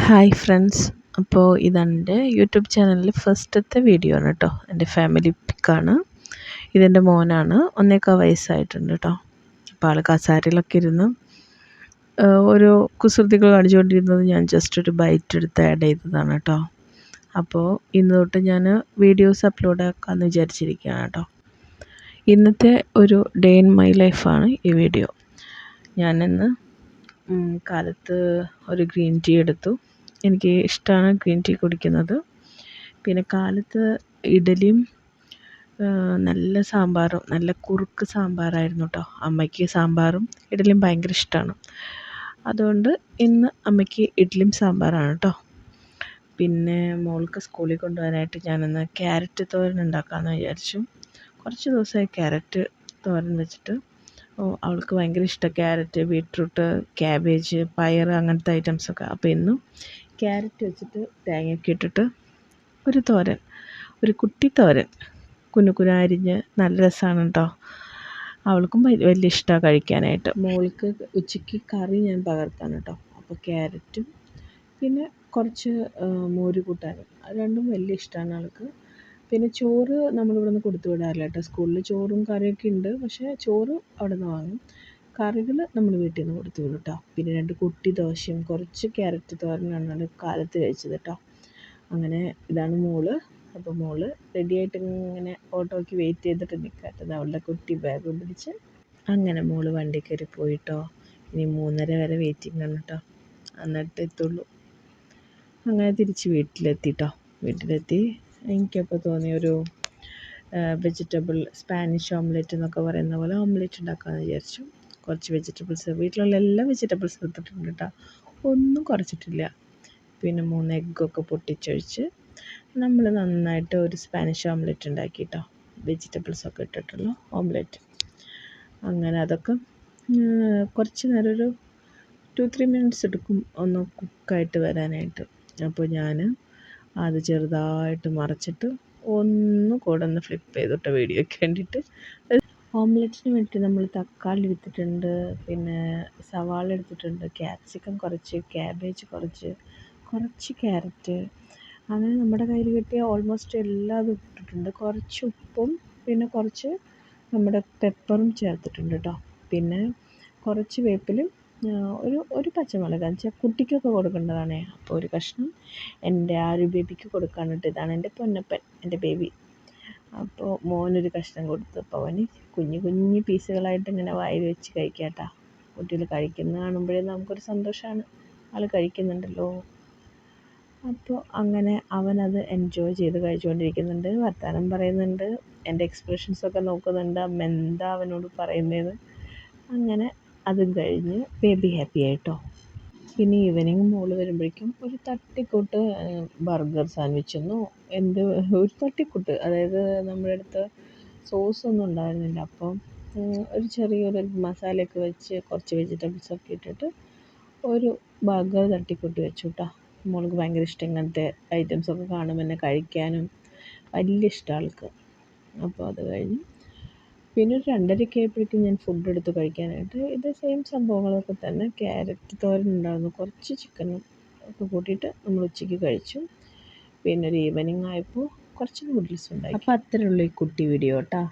Hi friends. അപ്പോൾ ഇതെൻ്റെ YouTube ചാനലിൽ ഫസ്റ്റത്തെ വീഡിയോ ആണ് കേട്ടോ. എൻ്റെ ഫാമിലി പിക്കാണ്. ഇതെൻ്റെ മോനാണ്. 1.25 വയസ്സായിട്ടുണ്ട് കേട്ടോ. അപ്പോൾ ആൾ കസാരയിലൊക്കെ ഇരുന്ന് ഓരോ കുസൃതികൾ കാണിച്ചുകൊണ്ടിരുന്നത് ഞാൻ ജസ്റ്റ് ഒരു ബൈറ്റ് എടുത്ത് ആഡ് ചെയ്തതാണ് കേട്ടോ. അപ്പോൾ ഇന്ന് തൊട്ട് ഞാൻ വീഡിയോസ് അപ്ലോഡ് ആക്കാമെന്ന് വിചാരിച്ചിരിക്കുകയാണ് കേട്ടോ. ഇന്നത്തെ ഒരു ഡേ ഇൻ മൈ ലൈഫാണ് ഈ വീഡിയോ. ഞാനിന്ന് കാലത്ത് ഒരു ഗ്രീൻ ടീ എടുത്തു. എനിക്ക് ഇഷ്ടമാണ് ഗ്രീൻ ടീ കുടിക്കുന്നത്. പിന്നെ കാലത്ത് ഇഡലിയും നല്ല സാമ്പാറും, നല്ല കുറുക്ക് സാമ്പാറായിരുന്നു കേട്ടോ. അമ്മയ്ക്ക് സാമ്പാറും ഇഡലിയും ഭയങ്കര ഇഷ്ടമാണ്. അതുകൊണ്ട് ഇന്ന് അമ്മയ്ക്ക് ഇഡ്ഡലിയും സാമ്പാറാണ് കേട്ടോ. പിന്നെ മോൾക്ക് സ്കൂളിൽ കൊണ്ടുപോകാനായിട്ട് ഞാനിന്ന് ക്യാരറ്റ് തോരൻ ഉണ്ടാക്കാമെന്ന് വിചാരിച്ചു. കുറച്ച് ദിവസമായി ക്യാരറ്റ് തോരൻ വെച്ചിട്ട്. അവൾക്ക് ഭയങ്കര ഇഷ്ടമാണ് ക്യാരറ്റ്, ബീട്രൂട്ട്, ക്യാബേജ്, പയർ അങ്ങനത്തെ ഐറ്റംസൊക്കെ. അപ്പോൾ ഇന്നും ക്യാരറ്റ് വെച്ചിട്ട് തേങ്ങയൊക്കെ ഇട്ടിട്ട് ഒരു തോരൻ, ഒരു കുട്ടി തോരൻ കുനുകുന അരിഞ്ഞ് നല്ല രസമാണ് കേട്ടോ. അവൾക്കും വലിയ ഇഷ്ടമാണ് കഴിക്കാനായിട്ട്. മോൾക്ക് ഉച്ചയ്ക്ക് കറി ഞാൻ പകർത്താൻ കേട്ടോ. അപ്പോൾ ക്യാരറ്റും പിന്നെ കുറച്ച് മോര് കൂട്ടാനും, അത് രണ്ടും വലിയ ഇഷ്ടമാണ് ആൾക്ക്. പിന്നെ ചോറ് നമ്മളിവിടെ നിന്ന് കൊടുത്തു വിടാറില്ല കേട്ടോ. സ്കൂളിൽ ചോറും കറിയൊക്കെ ഉണ്ട്, പക്ഷേ ചോറ് അവിടെ നിന്ന് വാങ്ങും. കറികൾ നമ്മൾ വീട്ടിൽ നിന്ന് കൊടുത്തു വിടും കേട്ടോ. പിന്നെ 2 കുട്ടി ദോശയും കുറച്ച് ക്യാരറ്റ് തോരനാണ് കാലത്ത് കഴിച്ചത് കേട്ടോ. അങ്ങനെ ഇതാണ് മോള്. അപ്പോൾ മോള് റെഡിയായിട്ട് ഇങ്ങനെ ഓട്ടോയ്ക്ക് വെയിറ്റ് ചെയ്തിട്ട് നിൽക്കാത്തത്. അവളുടെ കുട്ടി ബാഗ് പിടിച്ച് അങ്ങനെ മോള് വണ്ടി കയറി പോയിട്ടോ. ഇനി 3:30 വരെ വെയിറ്റിംഗ് ആണ് കേട്ടോ, എന്നിട്ട് എത്തുള്ളൂ. അങ്ങനെ തിരിച്ച് വീട്ടിലെത്തി. എനിക്കപ്പോൾ തോന്നിയൊരു വെജിറ്റബിൾ സ്പാനിഷ് ഓംലെറ്റ് എന്നൊക്കെ പറയുന്ന പോലെ ഓംലെറ്റ് ഉണ്ടാക്കാമെന്ന് വിചാരിച്ചു. കുറച്ച് വെജിറ്റബിൾസ്, വീട്ടിലുള്ള എല്ലാ വെജിറ്റബിൾസ് എടുത്തിട്ടുണ്ട് കേട്ടോ, ഒന്നും കുറച്ചിട്ടില്ല. പിന്നെ 3 എഗ്ഗൊക്കെ പൊട്ടിച്ചൊഴിച്ച് നമ്മൾ നന്നായിട്ട് ഒരു സ്പാനിഷ് ഓംലെറ്റ് ഉണ്ടാക്കി കേട്ടോ. വെജിറ്റബിൾസൊക്കെ ഇട്ടിട്ടുള്ള ഓംലെറ്റ്. അങ്ങനെ അതൊക്കെ കുറച്ച് നേരം ഒരു 2-3 മിനിറ്റ്സ് എടുക്കും ഒന്ന് കുക്കായിട്ട് വരാനായിട്ട്. അപ്പോൾ ഞാൻ അത് ചെറുതായിട്ട് മറച്ചിട്ട് കൂടെ ഒന്ന് ഫ്ലിപ്പ് ചെയ്തിട്ട് വീഡിയോയ്ക്ക് വേണ്ടിയിട്ട്. ഓംലെറ്റിന് വേണ്ടി നമ്മൾ തക്കാളി എടുത്തിട്ടുണ്ട്, പിന്നെ സവാള എടുത്തിട്ടുണ്ട്, ക്യാപ്സിക്കം കുറച്ച്, ക്യാബേജ് കുറച്ച് ക്യാരറ്റ്, അങ്ങനെ നമ്മുടെ കയ്യിൽ കിട്ടിയ ഓൾമോസ്റ്റ് എല്ലാതും ഇട്ടിട്ടുണ്ട്. കുറച്ച് ഉപ്പും പിന്നെ കുറച്ച് നമ്മുടെ പെപ്പറും ചേർത്തിട്ടുണ്ട് കേട്ടോ. പിന്നെ കുറച്ച് വേപ്പിലും ഒരു പച്ചമുളക് വെച്ചാൽ കുട്ടിക്കൊക്കെ കൊടുക്കേണ്ടതാണേ. അപ്പോൾ ഒരു കഷ്ണം എൻ്റെ ഒരു ബേബിക്ക് കൊടുക്കാനിട്ട്. ഇതാണ് എൻ്റെ പൊന്നപ്പൻ, എൻ്റെ ബേബി. അപ്പോൾ മോനൊരു കഷ്ണം കൊടുത്തു. അപ്പോൾ അവന് കുഞ്ഞു പീസുകളായിട്ട് ഇങ്ങനെ വായിൽ വെച്ച് കഴിക്കാട്ടോ. കുട്ടികൾ കഴിക്കുന്നത് കാണുമ്പോഴേ നമുക്കൊരു സന്തോഷമാണ്, ആൾ കഴിക്കുന്നുണ്ടല്ലോ. അപ്പോൾ അങ്ങനെ അവനത് എൻജോയ് ചെയ്ത് കഴിച്ചുകൊണ്ടിരിക്കുന്നുണ്ട്, വർത്തമാനം പറയുന്നുണ്ട്, എൻ്റെ എക്സ്പ്രഷൻസൊക്കെ നോക്കുന്നുണ്ട്, അമ്മ എന്താ അവനോട് പറയുന്നതെന്ന്. അങ്ങനെ അതും കഴിഞ്ഞ് ബേബി ഹാപ്പി ആയിട്ടോ. പിന്നെ ഈവനിങ് മോള് വരുമ്പോഴേക്കും ഒരു തട്ടിക്കൂട്ട് ബർഗർ സാൻഡ്വിച്ച് ഒരു തട്ടിക്കൂട്ട്, അതായത് നമ്മുടെ അടുത്ത് സോസൊന്നും ഉണ്ടായിരുന്നില്ല. അപ്പം ഒരു ചെറിയൊരു മസാലയൊക്കെ വെച്ച് കുറച്ച് വെജിറ്റബിൾസൊക്കെ ഇട്ടിട്ട് ഒരു ബർഗർ തട്ടിക്കൂട്ടി വെച്ചു കേട്ടോ. മോൾക്ക് ഭയങ്കര ഇഷ്ടം ഇങ്ങനത്തെ ഐറ്റംസൊക്കെ കാണുമ്പോൾ തന്നെ കഴിക്കാനും വലിയ ഇഷ്ടം ആൾക്ക്. അപ്പോൾ അത് കഴിഞ്ഞ് പിന്നെ ഒരു 2:30 ആയപ്പോഴേക്കും ഞാൻ ഫുഡ് എടുത്ത് കഴിക്കാനായിട്ട്. ഇത് സെയിം സംഭവങ്ങളൊക്കെ തന്നെ. ക്യാരറ്റ് തോരൻ ഉണ്ടായിരുന്നു, കുറച്ച് ചിക്കനും ഒക്കെ കൂട്ടിയിട്ട് നമ്മൾ ഉച്ചയ്ക്ക് കഴിച്ചു. പിന്നെ ഒരു ഈവനിങ് ആയപ്പോൾ കുറച്ച് നൂഡിൽസ് ഉണ്ടായി. അപ്പോൾ അത്രയേ ഉള്ളൂ ഈ കുട്ടി വീഡിയോ കേട്ടോ.